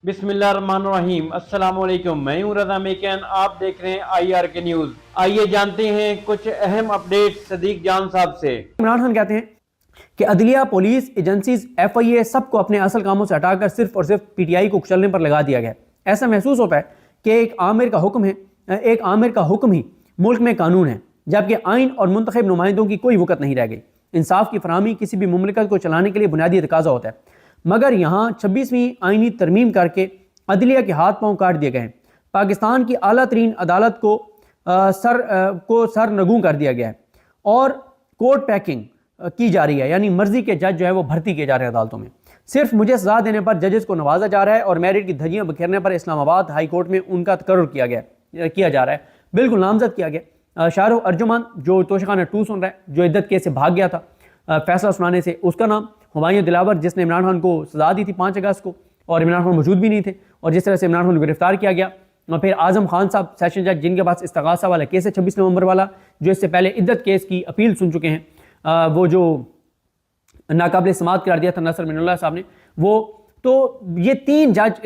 बिस्मिल्लाहिर्रहमानिर्रहीम। अस्सलाम वालेकुम। मैं हूं रज़ा मेकन, आप देख रहे हैं IR के न्यूज़। आइए जानते हैं कुछ अहम अपडेट सदीक जान साहब से। इमरान खान कहते हैं कि अदलिया, पुलिस, एजेंसीज, FIA सबको अपने असल कामों से हटाकर सिर्फ और सिर्फ PTI को कुचलने पर लगा दिया गया। ऐसा महसूस होता है कि एक आमिर का हुक्म ही मुल्क में कानून है, जबकि आइन और मुंतखब नुमाइंदों की कोई वक़्त नहीं रह गई। इंसाफ की फराहमी किसी भी मुमलिकत को चलाने के लिए बुनियादी तकाजा होता है, मगर यहाँ 26वीं आइनी तरमीम करके अदलिया के हाथ पांव काट दिए गए हैं। पाकिस्तान की आला तरीन अदालत को सरनगू कर दिया गया है और कोर्ट पैकिंग की जा रही है, यानी मर्जी के जज जो है वो भर्ती किए जा रहे हैं अदालतों में। सिर्फ मुझे सजा देने पर जजेस को नवाजा जा रहा है और मेरिट की धज्जियां बिखेरने पर इस्लामाबाद हाई कोर्ट में उनका तकर्रुर किया जा रहा है, बिल्कुल नामजद किया गया। शाहरुख अर्जुमान जो तोशाखाना 2 सुन रहा है, जो इद्दत केस से भाग गया था फैसला सुनाने से, उसका नाम हुमायूं दिलावर, जिसने इमरान खान को सजा दी थी 5 अगस्त को, और इमरान खान मौजूद भी नहीं थे, और जिस तरह से इमरान खान को गिरफ्तार किया गया। और फिर आजम खान साहब सेशन जज, जिनके पास इस्तगासा वाला केस है 26 नवंबर वाला, जो इससे पहले इद्दत केस की अपील सुन चुके हैं, वो जो नाकाबिल समात करार दिया था नसर मिनुल्लाह साहब ने, वो तो ये 3 जज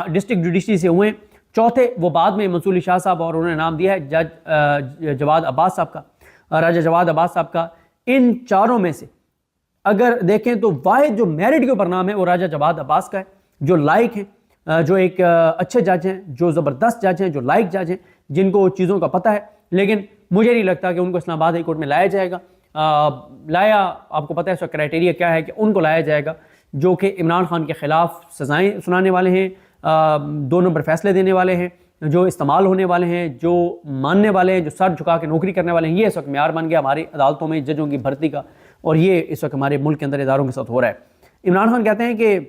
डिस्ट्रिक्ट जुडिशरी से हुए। चौथे वो बाद में मंसूर अली शाह साहब, और उन्होंने नाम दिया है जज जवाद अब्बास साहब का, राजा जवाद अब्बास साहब का। इन चारों में से अगर देखें तो वाहिद जो मेरिट के ऊपर नाम है वो राजा जवाद अब्बास का है, जो लाइक हैं, जो एक अच्छे जज हैं, जो ज़बरदस्त जज हैं, जो लाइक जज हैं, जिनको चीज़ों का पता है। लेकिन मुझे नहीं लगता कि उनको इस्लामाबाद हाई कोर्ट में लाया जाएगा। आपको पता है इसका क्राइटेरिया क्या है, कि उनको लाया जाएगा जो कि इमरान खान के ख़िलाफ़ सज़ाएँ सुनाने वाले हैं, 2 नंबर फैसले देने वाले हैं, जो इस्तेमाल होने वाले हैं, जो मानने वाले हैं, जो सर झुका के नौकरी करने वाले हैं। ये इस वक्त म्यार बन गया हमारी अदालतों में जजों की भर्ती का, और ये इस वक्त हमारे मुल्क के अंदर इदारों के साथ हो रहा है। इमरान खान कहते हैं कि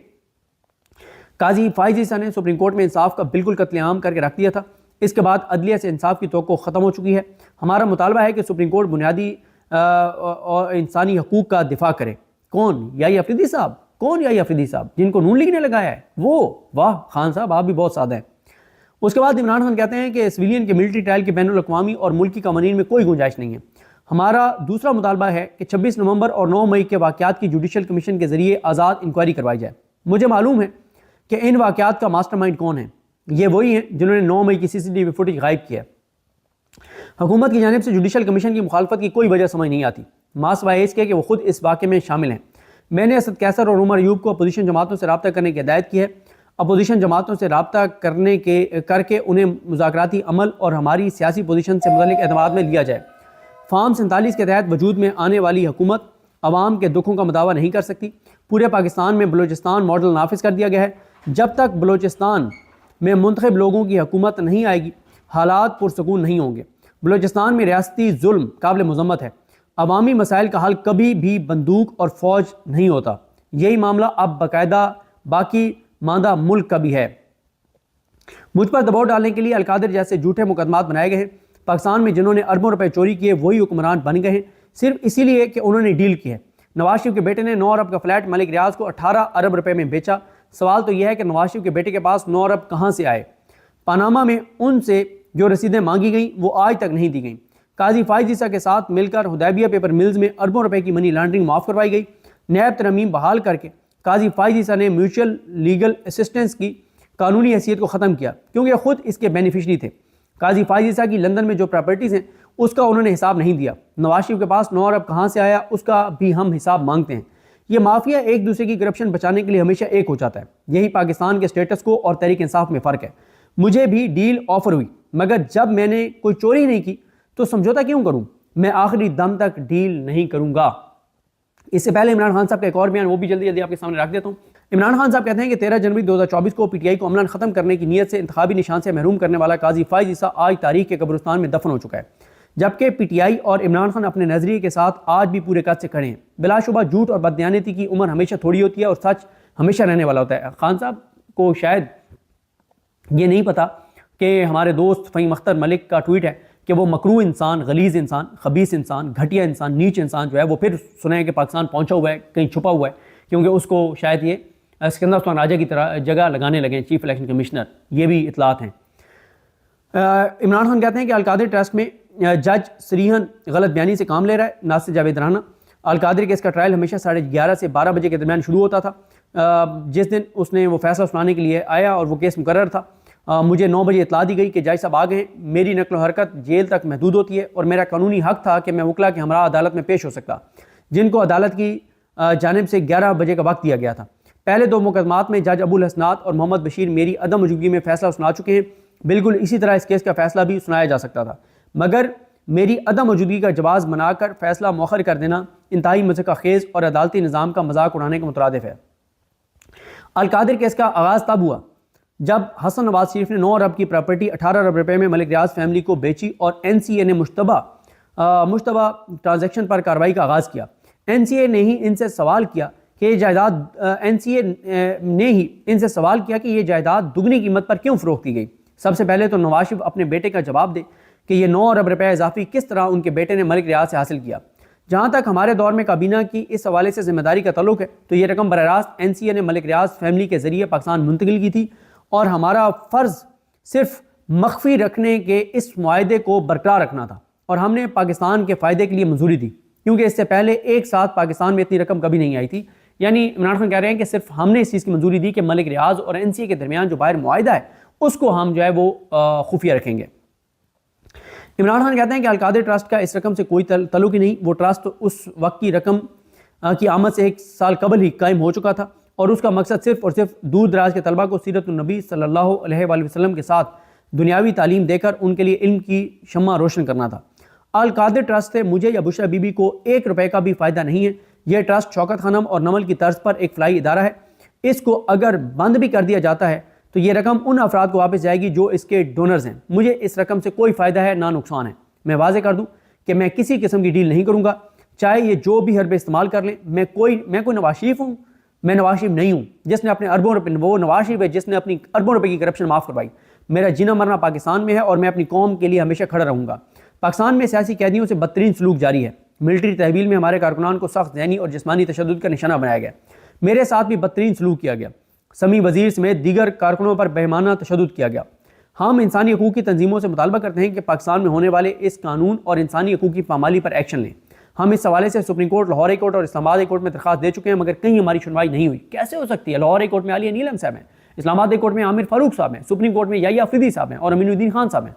काजी फाइज ईसा ने सुप्रीम कोर्ट में इंसाफ का बिल्कुल कत्लेआम करके रख दिया था, इसके बाद अदलिया से इंसाफ की तवक्को ख़त्म हो चुकी है। हमारा मुतालबा है कि सुप्रीम कोर्ट बुनियादी और इंसानी हकूक़ का दिफा करे। कौन? याही अफरीदी साहब। कौन याही अफरीदी साहब, जिनको नून लीग ने लगाया है वो? वाह खान साहब, आप भी बहुत सादा हैं। उसके बाद इमरान खान कहते हैं कि सिविलियन के मिलिट्री ट्रायल के बैनुल अक़वामी और मुल्की कवानीन में कोई गुंजाइश नहीं है। हमारा दूसरा मुतालबा है कि 26 नवंबर और 9 मई के वाक़यात की जुडिशल कमीशन के ज़रिए आज़ाद इंक्वायरी करवाई जाए। मुझे मालूम है कि इन वाक़यात का मास्टरमाइंड कौन है। ये वही हैं जिन्होंने 9 मई की CCTV फुटेज गायब किया। हुकूमत की जानिब से जुडिशल कमीशन की मुखालफत की कोई वजह समझ नहीं आती, मासवाए इसके कि वो खुद इस वाक़े में शामिल हैं। मैंने असद कैसर और उमर अयूब को अपोजिशन जमातों से रब्ता करने की हिदायत की है। अपोजिशन जमातों से रब्ता करके उन्हें मुज़ाकराती अमल और हमारी सियासी पोजीशन से मुतल्लिक़ एतमाद में लिया जाए। फार्म 47 के तहत वजूद में आने वाली हुकूमत अवाम के दुखों का मुदावा नहीं कर सकती। पूरे पाकिस्तान में बलूचिस्तान मॉडल नाफिज कर दिया गया है। जब तक बलूचिस्तान में मुंतखब लोगों की हुकूमत नहीं आएगी, हालात पुरसकून नहीं होंगे। बलूचिस्तान में रियासती जुल्म काबिल मज़म्मत है। अवामी मसाइल का हल कभी भी बंदूक और फ़ौज नहीं होता। यही मामला अब बाकायदा बाकी मांदा मुल्क का भी है। मुझ पर दबाव डालने के लिए अलकादिर जैसे झूठे मुकदमात बनाए गए हैं। पाकिस्तान में जिन्होंने अरबों रुपए चोरी किए वही हुक्मरान बन गए हैं, सिर्फ इसीलिए कि उन्होंने डील की है। नवाज शरीफ के बेटे ने 9 अरब का फ्लैट मलिक रियाज को 18 अरब रुपए में बेचा। सवाल तो यह है कि नवाज शरीफ के बेटे के पास 9 अरब कहाँ से आए? पनामा में उनसे जो रसीदें मांगी गई वो आज तक नहीं दी गई। काजी फाइज ईसा के साथ मिलकर हुदैबिया पेपर मिल्स में अरबों रुपए की मनी लॉन्ड्रिंग माफ़ करवाई गई। नैब तरमीम बहाल करके काजी फाइज ईसा ने म्यूचुअल लीगल असिस्टेंस की कानूनी हैसियत को ख़त्म किया, क्योंकि खुद इसके बेनिफिशरी थे। काजी फाइज ईसा की लंदन में जो प्रॉपर्टीज़ हैं उसका उन्होंने हिसाब नहीं दिया। नवाज शरीफ के पास 9 अरब कहाँ से आया उसका भी हम हिसाब मांगते हैं। ये माफिया एक दूसरे की करप्शन बचाने के लिए हमेशा एक हो जाता है। यही पाकिस्तान के स्टेटस को और तहरीक इंसाफ में फ़र्क है। मुझे भी डील ऑफर हुई, मगर जब मैंने कोई चोरी नहीं की तो समझौता क्यों करूँ? मैं आखिरी दम तक डील नहीं करूँगा। इससे पहले इमरान खान साहब का एक और बयान, वो भी जल्दी जल्दी आपके सामने रख देता हूँ। इमरान खान साहब कहते हैं कि 13 जनवरी 2024 को PTI को अमलन ख़त्म करने की नीयत से इंतखाबी निशान से महरूम करने वाला काजी फाइज ईसा आज तारीख के कब्रिस्तान में दफन हो चुका है, जबकि PTI और इमरान खान अपने नज़रिए के साथ आज भी पूरे कद से खड़े हैं। बिलाशुबा झूठ और बददयानती की उम्र हमेशा थोड़ी होती है और सच हमेशा रहने वाला होता है। खान साहब को शायद ये नहीं पता कि हमारे दोस्त फ़हीम अख्तर मलिक का ट्वीट है कि वो मकरू इंसान, गलीज़ इंसान, खबीस इंसान, घटिया इंसान, नीच इंसान जो है वो फिर सुना है कि पाकिस्तान पहुंचा हुआ है, कहीं छुपा हुआ है, क्योंकि उसको शायद ये सिकंदर उस्मान राजा की तरह जगह लगाने लगे चीफ इलेक्शन कमिश्नर। ये भी इतलात हैं। इमरान खान कहते हैं कि अलकादिर ट्रस्ट में जज सरीहन गलत बयानी से काम ले रहा है। नासिर जावेद राना, अलकादिर केस का ट्रायल हमेशा 11:30 से 12 बजे के दरमियान शुरू होता था। جس دن اس نے وہ فیصلہ سنانے کے لیے آیا اور وہ کیس مقرر تھا، مجھے 9 بجے اطلاع دی گئی کہ جج صاحب آ گئے ہیں۔ میری نقل و حرکت جیل تک محدود ہوتی ہے اور میرا قانونی حق تھا کہ میں وکلا کے ہمراہ عدالت میں پیش ہو سکتا، جن کو عدالت کی جانب سے 11 بجے کا وقت دیا گیا تھا۔ پہلے 2 مقدمات میں جج ابو الحسنات اور محمد بشیر میری عدم موجودگی میں فیصلہ سنا چکے ہیں۔ بالکل اسی طرح اس کیس کا فیصلہ بھی سنایا جا سکتا تھا، مگر میری عدم موجودگی کا جواز بنا کر فیصلہ مؤخر کر دینا انتہائی مذاق خیز اور عدالتی نظام کا مذاق اڑانے کے مترادف ہے۔ القادر کیس کا آغاز تب ہوا جب حسن نواز شریف نے 9 ارب کی پراپرٹی 18 ارب روپے میں ملک ریاض فیملی کو بیچی اور NCA نے مشتبہ ٹرانزیکشن پر کارروائی کا آغاز کیا۔ NCA نے ہی ان سے سوال کیا کہ یہ جائیداد دگنی قیمت پر کیوں فروخت کی گئی۔ سب سے پہلے تو نواز شریف اپنے بیٹے کا جواب دے کہ یہ 9 ارب روپے اضافی کس طرح ان کے بیٹے نے ملک ریاض سے حاصل کیا۔ جہاں تک ہمارے دور میں کابینہ کی اس حوالے سے ذمہ داری کا تعلق ہے تو یہ رقم براہ راست NCA نے ملک ریاض فیملی کے ذریعے پاکستان منتقل کی تھی، اور ہمارا فرض صرف مخفی رکھنے کے اس معاہدے کو برقرار رکھنا تھا، اور ہم نے پاکستان کے فائدے کے لیے منظوری دی، کیونکہ اس سے پہلے ایک ساتھ پاکستان میں اتنی رقم کبھی نہیں آئی تھی۔ یعنی عمران خان کہہ رہے ہیں کہ صرف ہم نے اس چیز کی منظوری دی کہ ملک ریاض اور NCA کے درمیان جو باہر معاہدہ ہے اس کو ہم جو ہے وہ خفیہ رکھیں گے۔ عمران خان کہتے ہیں کہ القادر ٹرسٹ کا اس رقم سے کوئی تعلق ہی نہیں، وہ ٹرسٹ اس وقت کی رقم کی آمد سے 1 سال قبل ہی قائم ہو چکا تھا، اور اس کا مقصد صرف اور صرف دور دراز کے طلبہ کو سیرت النبی صلی اللہ علیہ وآلہ وسلم کے ساتھ دنیاوی تعلیم دے کر ان کے لیے علم کی شمع روشن کرنا تھا۔ القادر ٹرسٹ سے مجھے یا بشرا بی بی کو 1 روپے کا بھی فائدہ نہیں ہے۔ یہ ٹرسٹ شوکت خانم اور نمل کی طرز پر ایک فلاحی ادارہ ہے۔ اس کو اگر بند بھی کر دیا جاتا ہے تو یہ رقم ان افراد کو واپس جائے گی جو اس کے ڈونرز ہیں۔ مجھے اس رقم سے کوئی فائدہ ہے نہ نقصان ہے۔ میں واضح کر دوں کہ میں کسی قسم کی ڈیل نہیں کروں گا، چاہے یہ جو بھی حربے استعمال کر لیں۔ میں کوئی نواز شریف ہوں؟ میں نواز شریف نہیں ہوں جس نے اپنے اربوں روپے، وہ نواز شریف ہے جس نے اپنی اربوں روپے کی کرپشن معاف کروائی۔ میرا جینا مرنا پاکستان میں ہے اور میں اپنی قوم کے لیے ہمیشہ کھڑا رہوں گا۔ پاکستان میں سیاسی قیدیوں سے بدترین سلوک جاری ہے۔ ملٹری تحویل میں ہمارے کارکنان کو سخت ذہنی اور جسمانی تشدد کا نشانہ بنایا گیا۔ میرے ساتھ بھی بدترین سلوک کیا گیا۔ سمیع وزیر سمیت دیگر کارکنوں پر بہیمانہ تشدد کیا گیا۔ ہم انسانی حقوق کی تنظیموں سے مطالبہ کرتے ہیں کہ پاکستان میں ہونے والے اس قانون اور انسانی حقوق کی پامالی پر ایکشن لیں۔ ہم اس حوالے سے supreme court, Lahore high court اور اسلام آباد ہائی کورٹ میں درخواست دے چکے ہیں، مگر کہیں ہماری سنوائی نہیں ہوئی۔ کیسے ہو سکتی ہے؟ لاہور ہائی کورٹ میں عالیہ نیلم صاحب ہیں، اسلام آباد ہائی کورٹ میں عامر فاروق صاحب ہیں، سپریم کورٹ میں یحییٰ افریدی صاحب ہیں اور امین الدین خان صاحب ہیں۔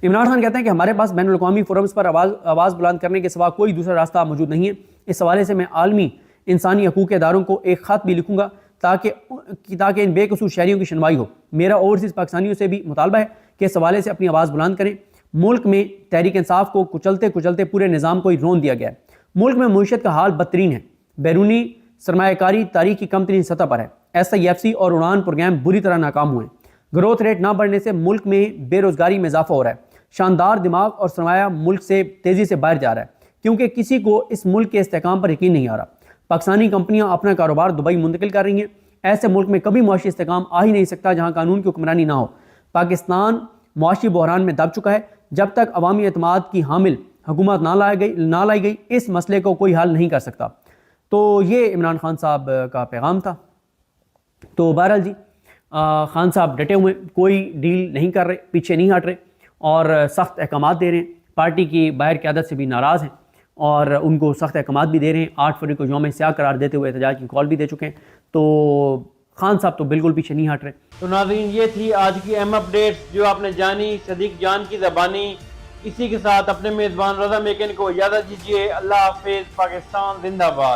عمران خان کہتے ہیں کہ ہمارے پاس بین الاقوامی فورمز پر آواز بلند کرنے کے سوا کوئی دوسرا راستہ موجود نہیں ہے۔ اس حوالے سے میں عالمی انسانی حقوق کے اداروں کو ایک خط بھی لکھوں گا تاکہ ان بے قصور شہریوں کی سنوائی ہو۔ میرا اوورسیز پاکستانیوں سے بھی مطالبہ ہے کہ اس حوالے سے اپنی آواز بلند کریں۔ ملک میں تحریک انصاف کو کچلتے پورے نظام کو ہی رون دیا گیا ہے۔ ملک میں معیشت کا حال بدترین ہے۔ بیرونی سرمایہ کاری تاریخ کی کم ترین سطح پر ہے۔ SIFC اور اڑان پروگرام بری طرح ناکام ہوئے ہیں۔ گروتھ ریٹ نہ بڑھنے سے ملک میں بے روزگاری میں اضافہ ہو رہا ہے۔ شاندار دماغ اور سرمایہ ملک سے تیزی سے باہر جا رہا ہے کیونکہ کسی کو اس ملک کے استحکام پر یقین نہیں آ رہا۔ پاکستانی کمپنیاں اپنا کاروبار دبئی منتقل کر رہی ہیں۔ ایسے ملک میں کبھی معاشی استحکام آ ہی نہیں سکتا جہاں قانون کی حکمرانی نہ ہو۔ پاکستان معاشی بحران میں دب چکا ہے۔ جب تک عوامی اعتماد کی حامل حکومت نہ لائی گئی اس مسئلے کو کوئی حل نہیں کر سکتا۔ تو یہ عمران خان صاحب کا پیغام تھا۔ تو بہرحال جی خان صاحب ڈٹے ہوئے، کوئی ڈیل نہیں کر رہے، پیچھے نہیں ہٹ رہے اور سخت احکامات دے رہے ہیں۔ پارٹی کی باہر قیادت سے بھی ناراض ہیں اور ان کو سخت احکامات بھی دے رہے ہیں۔ 8 فروری کو یوم سیاہ قرار دیتے ہوئے احتجاج کی کال بھی دے چکے ہیں۔ تو خان صاحب تو بالکل پیچھے نہیں ہٹ رہے۔ تو ناظرین یہ تھی آج کی اہم اپڈیٹس جو آپ نے جانی صدیق جان کی زبانی۔ اسی کے ساتھ اپنے میزبان رضا میکن کو اجازت دیجیے۔ اللہ حافظ۔ پاکستان زندہ باد۔